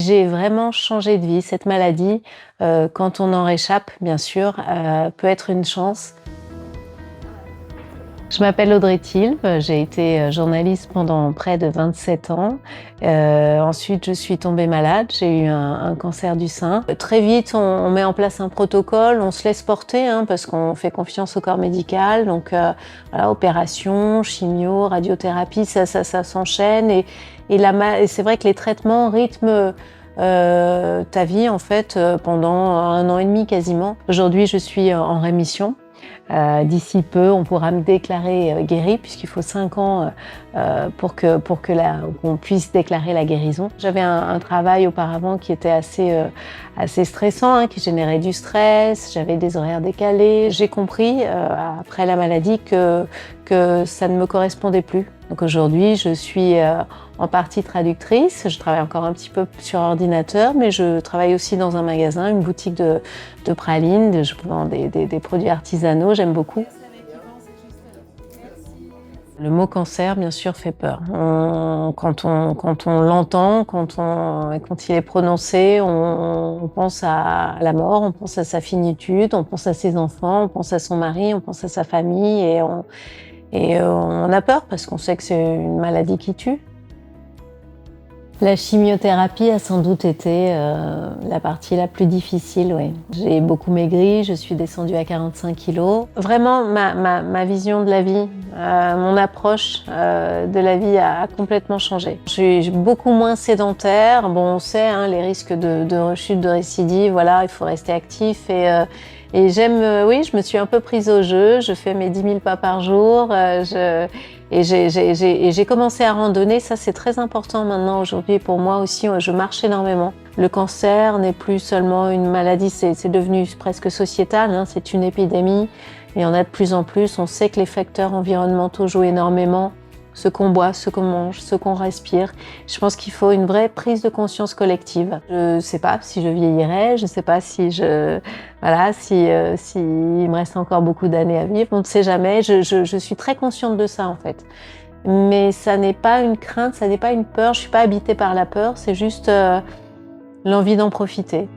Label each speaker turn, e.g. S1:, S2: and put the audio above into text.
S1: j'ai vraiment changé de vie. Cette maladie, quand on en réchappe, bien sûr, peut être une chance. Je m'appelle Audrey Tilve, j'ai été journaliste pendant près de 27 ans. Ensuite, je suis tombée malade, j'ai eu un cancer du sein. Très vite, on met en place un protocole, on se laisse porter parce qu'on fait confiance au corps médical. Donc, voilà, opération, chimio, radiothérapie, ça s'enchaîne. Et c'est vrai que les traitements rythment ta vie en fait pendant 1 an et demi quasiment. Aujourd'hui, je suis en rémission. D'ici peu, on pourra me déclarer guérie, puisqu'il faut 5 ans pour qu'on puisse déclarer la guérison. J'avais un travail auparavant qui était assez stressant, qui générait du stress, j'avais des horaires décalés. J'ai compris, après la maladie, que ça ne me correspondait plus. Donc aujourd'hui, je suis en partie traductrice, je travaille encore un petit peu sur ordinateur, mais je travaille aussi dans un magasin, une boutique de pralines, je vends des produits artisanaux, j'aime beaucoup. Le mot cancer, bien sûr, fait peur. Quand on l'entend, quand il est prononcé, on pense à la mort, on pense à sa finitude, on pense à ses enfants, on pense à son mari, on pense à sa famille et on a peur parce qu'on sait que c'est une maladie qui tue. La chimiothérapie a sans doute été la partie la plus difficile, oui. J'ai beaucoup maigri, je suis descendue à 45 kilos. Vraiment, ma vision de la vie, mon approche de la vie a complètement changé. Je suis beaucoup moins sédentaire. Bon, on sait les risques de rechute, de récidive, voilà, il faut rester actif et j'aime, oui, je me suis un peu prise au jeu, je fais mes 10 000 pas par jour, et j'ai commencé à randonner, ça c'est très important maintenant aujourd'hui pour moi aussi, je marche énormément. Le cancer n'est plus seulement une maladie, c'est devenu presque sociétal, c'est une épidémie, il y en a de plus en plus, on sait que les facteurs environnementaux jouent énormément. Ce qu'on boit, ce qu'on mange, ce qu'on respire. Je pense qu'il faut une vraie prise de conscience collective. Je ne sais pas si je vieillirai, je ne sais pas si il me reste encore beaucoup d'années à vivre, on ne sait jamais. Je suis très consciente de ça en fait. Mais ça n'est pas une crainte, ça n'est pas une peur, je ne suis pas habitée par la peur, c'est juste l'envie d'en profiter.